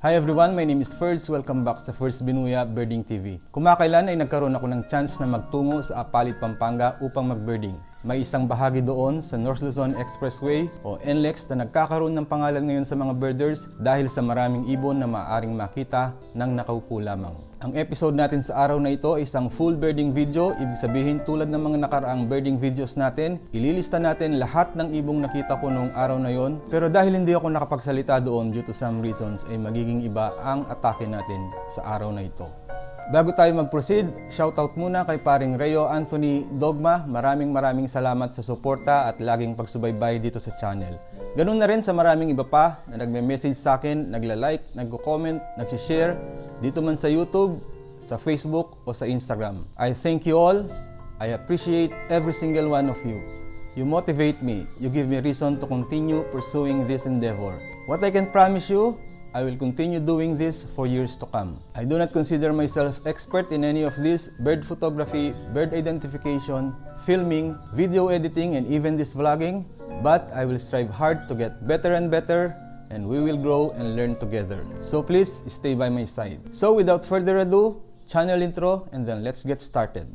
Hi everyone, my name is Ferds. Welcome back sa First Binuya Birding TV. Kumakailan ay nagkaroon ako ng chance na magtungo sa Apalit, Pampanga upang mag-birding. May isang bahagi doon sa North Luzon Expressway o NLEX na nagkakaroon ng pangalan ngayon sa mga birders dahil sa maraming ibon na maaaring makita ng nakaupo lamang. Ang episode natin sa araw na ito ay isang full birding video. Ibig sabihin, tulad ng mga nakaraang birding videos natin, ililista natin lahat ng ibong nakita ko noong araw na yon. Pero dahil hindi ako nakapagsalita doon due to some reasons, ay magiging iba ang atake natin sa araw na ito. Bago tayo mag-proceed, shoutout muna kay paring Reo Anthony Dogma. Maraming salamat sa suporta at laging pagsubaybay dito sa channel. Ganun na rin sa maraming iba pa na nagme-message sa akin, nagla-like, nagko-comment, nag-share dito man sa YouTube, sa Facebook o sa Instagram. I thank you all. I appreciate every single one of you. You motivate me. You give me reason to continue pursuing this endeavor. What I can promise you, I will continue doing this for years to come. I do not consider myself expert in any of this: bird photography, bird identification, filming, video editing, and even this vlogging. But I will strive hard to get better and better, and we will grow and learn together. So please stay by my side. So without further ado, channel intro, and then let's get started.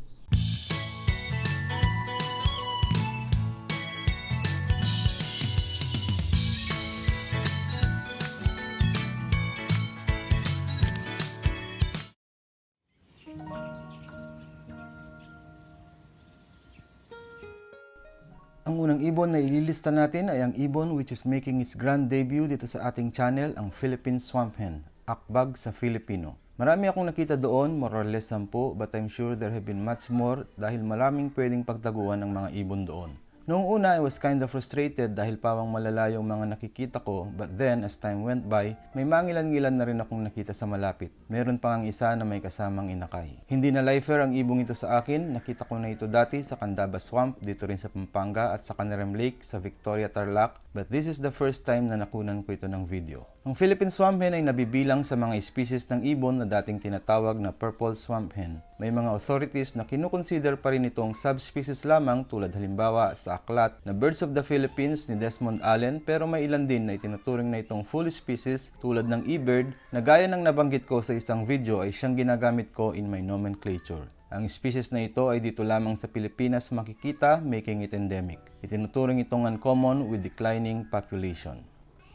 Ang unang ibon na ililista natin ay ang ibon which is making its grand debut dito sa ating channel, ang Philippine Swamp Hen, Akbag sa Filipino. Marami akong nakita doon, more or less 10, but I'm sure there have been much more dahil maraming pwedeng pagtaguan ng mga ibon doon. Noong una, I was kind of frustrated dahil pawang malala yung mga nakikita ko, but then as time went by, may mangilan-ngilan na rin akong nakita sa malapit. Meron pang ang isa na may kasamang inakay. Hindi na lifer ang ibong ito sa akin, nakita ko na ito dati sa Candaba Swamp, dito rin sa Pampanga at sa Canarem Lake sa Victoria, Tarlac, but this is the first time na nakunan ko ito ng video. Ang Philippine Swamp Hen ay nabibilang sa mga species ng ibon na dating tinatawag na Purple Swamp Hen. May mga authorities na kinukonsider pa rin itong subspecies lamang, tulad halimbawa sa aklat na Birds of the Philippines ni Desmond Allen, pero may ilan din na itinuturing na itong full species tulad ng eBird na gaya ng nabanggit ko sa isang video ay siyang ginagamit ko in my nomenclature. Ang species na ito ay dito lamang sa Pilipinas makikita, making it endemic. Itinuturing itong uncommon with declining population.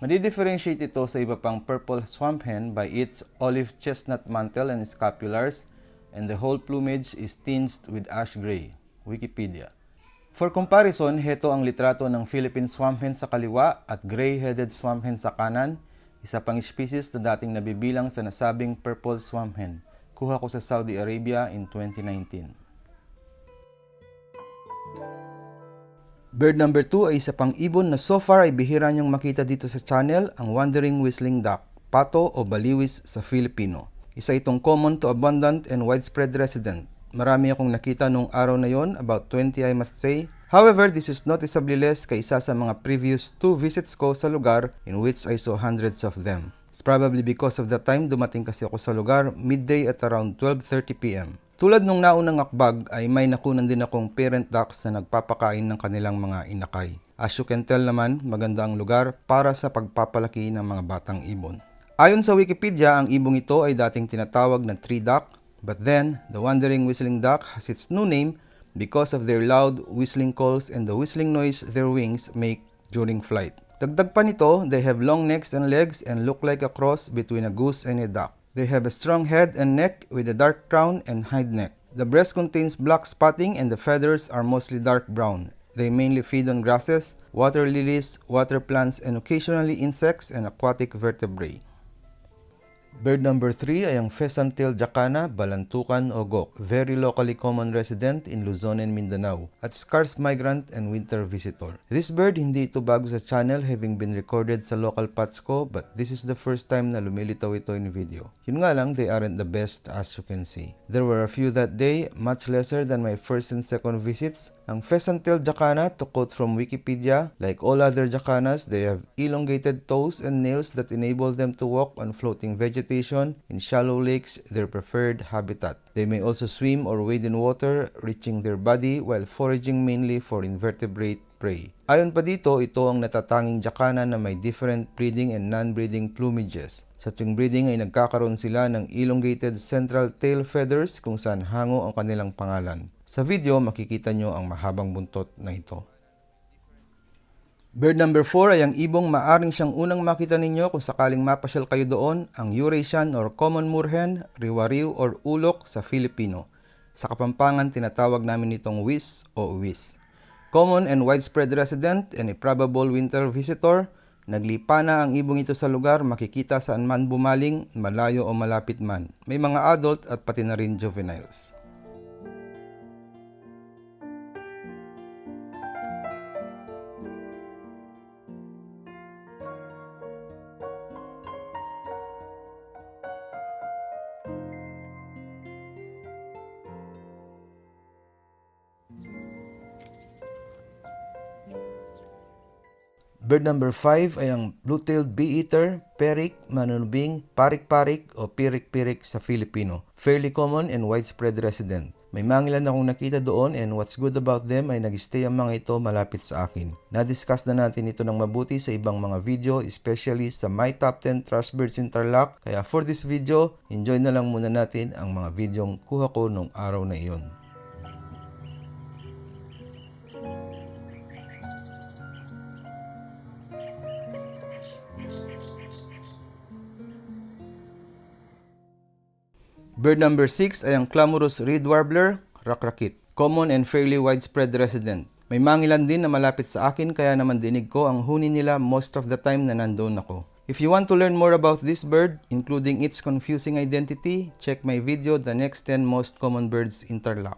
Madi-differentiate ito sa iba pang purple swamp hen by its olive chestnut mantle and scapulars, and the whole plumage is tinged with ash gray. Wikipedia. For comparison, heto ang litrato ng Philippine swamp hen sa kaliwa at gray-headed swamp hen sa kanan, isa pang species na dating nabibilang sa nasabing purple swamp hen. Kuha ko sa Saudi Arabia in 2019. Bird number 2 ay isa pang ibon na so far ay bihira niyong makita dito sa channel, ang wandering whistling duck, pato o baliwis sa Filipino. Isa itong common to abundant and widespread resident. Marami akong nakita nung araw na yon, about 20 I must say. However, this is noticeably less kaysa sa mga previous 2 visits ko sa lugar in which I saw hundreds of them. It's probably because of the time dumating kasi ako sa lugar, midday at around 12:30 PM. Tulad nung naunang akbag ay may nakunan din akong parent ducks na nagpapakain ng kanilang mga inakay. As you can tell naman, maganda ang lugar para sa pagpapalaki ng mga batang ibon. Ayon sa Wikipedia, ang ibong ito ay dating tinatawag na tree duck, but then the wandering whistling duck has its new name because of their loud whistling calls and the whistling noise their wings make during flight. Dagdag pa nito, they have long necks and legs and look like a cross between a goose and a duck. They have a strong head and neck with a dark crown and hind neck. The breast contains black spotting and the feathers are mostly dark brown. They mainly feed on grasses, water lilies, water plants, and occasionally insects and aquatic vertebrae. Bird number 3 ay ang Pheasant-tailed Jacana, Balantukan o Gok, very locally common resident in Luzon and Mindanao, at scarce migrant and winter visitor. This bird hindi ito bago sa channel, having been recorded sa local pots ko, but this is the first time na lumilitaw ito in video. Yun nga lang, they aren't the best as you can see. There were a few that day, much lesser than my first and second visits. Ang Pheasant-tailed Jacana, to quote from Wikipedia, like all other jacanas, they have elongated toes and nails that enable them to walk on floating vegetation vegetation in shallow lakes their preferred habitat. They may also swim or wade in water, reaching their body while foraging mainly for invertebrate prey. Ayon pa dito, ito ang natatanging jacana na may different breeding and non-breeding plumages. Sa tuwing breeding ay nagkakaroon sila ng elongated central tail feathers kung saan hango ang kanilang pangalan. Sa video, makikita nyo ang mahabang buntot na ito. Bird number 4 ay ang ibong maaring siyang unang makita ninyo kung sakaling mapasyal kayo doon, ang Eurasian or common moorhen, riwariw or ulok sa Filipino. Sa Kapampangan, tinatawag namin itong wis o uwis. Common and widespread resident and a probable winter visitor, naglipa na ang ibong ito sa lugar, makikita saan man bumaling, malayo o malapit man. May mga adult at pati na rin juveniles. Bird number 5 ay ang blue-tailed bee-eater, perik, manunubing, parik-parik o pirik-pirik sa Filipino. Fairly common and widespread resident. May mangilan akong nakita doon and what's good about them ay nag-stay ang mga ito malapit sa akin. Na-discuss na natin ito ng mabuti sa ibang mga video, especially sa My Top 10 Trash Birds in Tarlac. Kaya for this video, enjoy na lang muna natin ang mga videong kuha ko nung araw na iyon. Bird number 6 ay ang clamorous reed warbler, rakrakit. Common and fairly widespread resident. May mangilan din na malapit sa akin kaya naman dinig ko ang huni nila most of the time na nandoon ako. If you want to learn more about this bird, including its confusing identity, check my video, The Next 10 Most Common Birds in Tarlac.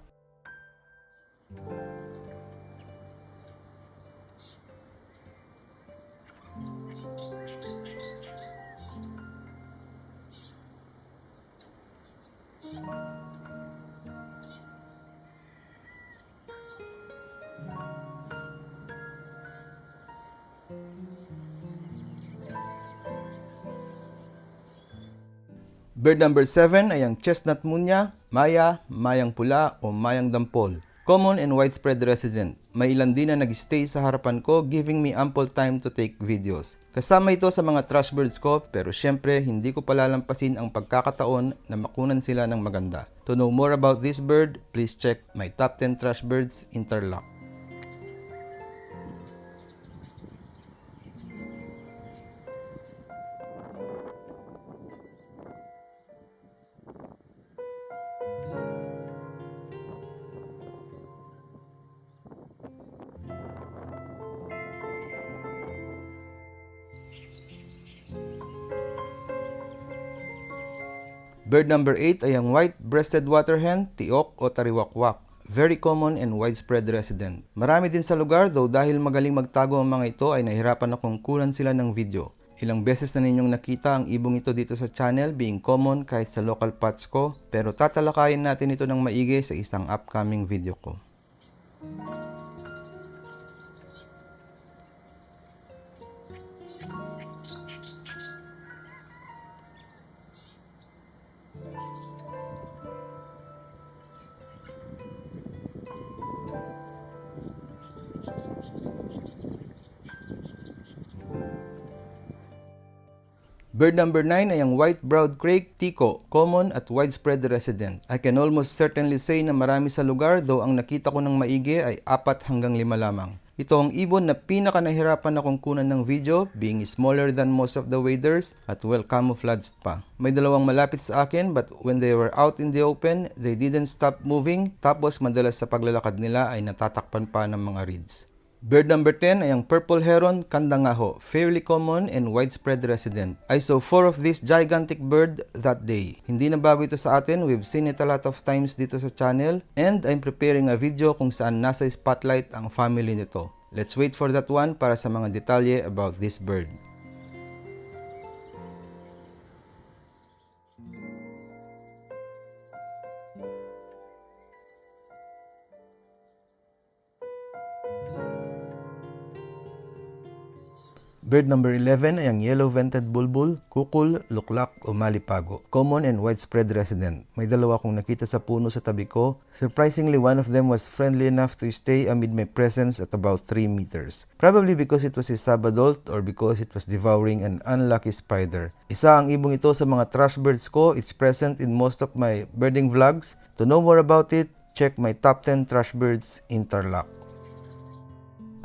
Bird number 7 ay ang chestnut munya, maya, mayang pula o mayang dampol. Common and widespread resident. May ilan din na nag-stay sa harapan ko, giving me ample time to take videos. Kasama ito sa mga trash birds ko, pero syempre hindi ko palalampasin ang pagkakataon na makunan sila ng maganda. To know more about this bird, please check my top 10 trash birds in Tarlac. Bird number 8 ay ang white-breasted waterhen, tiok o tariwakwak. Very common and widespread resident. Marami din sa lugar, though dahil magaling magtago ang mga ito ay nahirapan akong kunan sila ng video. Ilang beses na ninyong nakita ang ibong ito dito sa channel, being common kahit sa local pots ko, pero tatalakayin natin ito ng maigi sa isang upcoming video ko. Bird number 9 ay ang white-browed crake, tiko, common at widespread resident. I can almost certainly say na marami sa lugar, though ang nakita ko ng maigi ay 4 hanggang 5 lamang. Ito ang ibon na pinaka nahirapan akong kunan ng video, being smaller than most of the waders at well camouflaged pa. May dalawang malapit sa akin, but when they were out in the open, they didn't stop moving, tapos madalas sa paglalakad nila ay natatakpan pa ng mga reeds. Bird number 10 ay ang purple heron, kandangaho, fairly common and widespread resident. I saw 4 of this gigantic bird that day. Hindi na bago ito sa atin, we've seen it a lot of times dito sa channel, and I'm preparing a video kung saan nasa spotlight ang family nito. Let's wait for that one para sa mga detalye about this bird. Bird number 11 ay ang yellow-vented bulbul, kukul, luklak o malipago. Common and widespread resident. May dalawa akong nakita sa puno sa tabi ko. Surprisingly, one of them was friendly enough to stay amid my presence at about 3 meters. Probably because it was a subadult or because it was devouring an unlucky spider. Isa ang ibong ito sa mga trash birds ko. It's present in most of my birding vlogs. To know more about it, check my top 10 trash birds in Tarlac.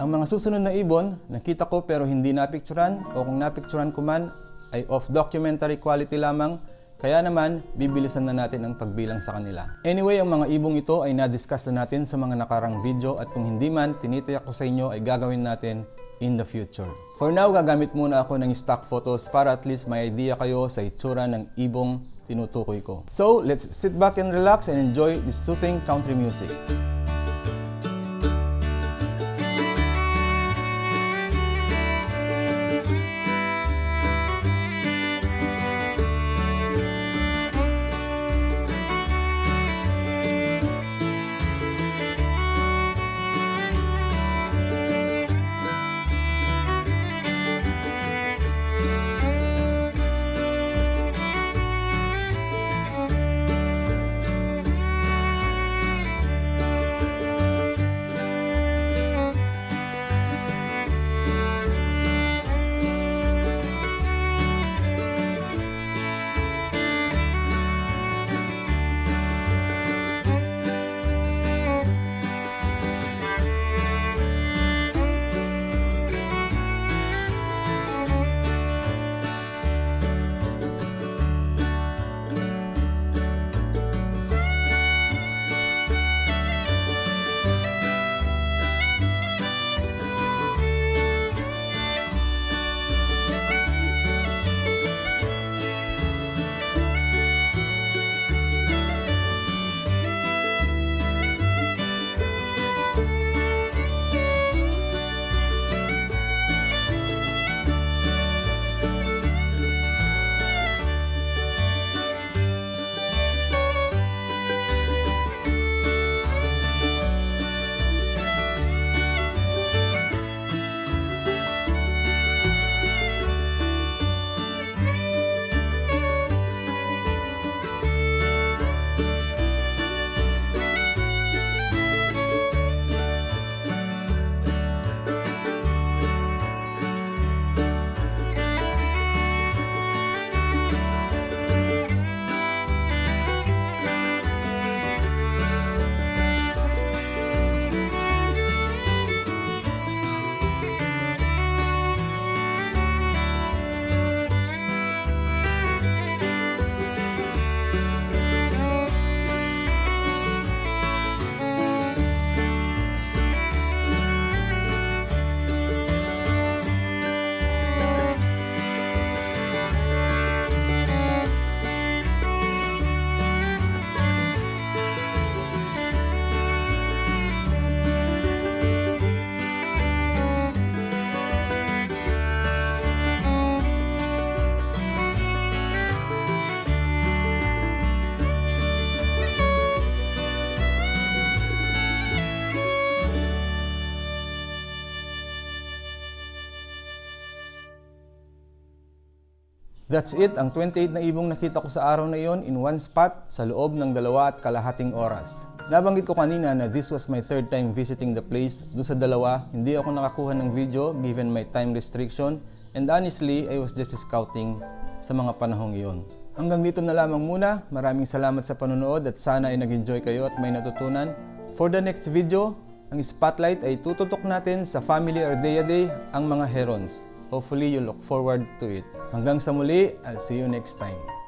Ang mga susunod na ibon, nakita ko pero hindi napicturan o kung napicturan ko man ay of documentary quality lamang, kaya naman bibilisan na natin ang pagbilang sa kanila. Anyway, ang mga ibong ito ay na-discuss na natin sa mga nakarang video at kung hindi man, tinitiyak ko sa inyo ay gagawin natin in the future. For now, gagamit muna ako ng stock photos para at least may idea kayo sa itsura ng ibong tinutukoy ko. So, let's sit back and relax and enjoy this soothing country music. That's it, ang 28 na ibong nakita ko sa araw na iyon in one spot sa loob ng 2.5 oras. Nabanggit ko kanina na this was my third time visiting the place. Doon sa dalawa, hindi ako nakakuha ng video given my time restriction and honestly, I was just scouting sa mga panahong iyon. Hanggang dito na lamang muna. Maraming salamat sa panonood at sana ay nag-enjoy kayo at may natutunan. For the next video, ang spotlight ay tututok natin sa Family Ardeidae, ang mga herons. Hopefully, you look forward to it. Hanggang sa muli, I'll see you next time.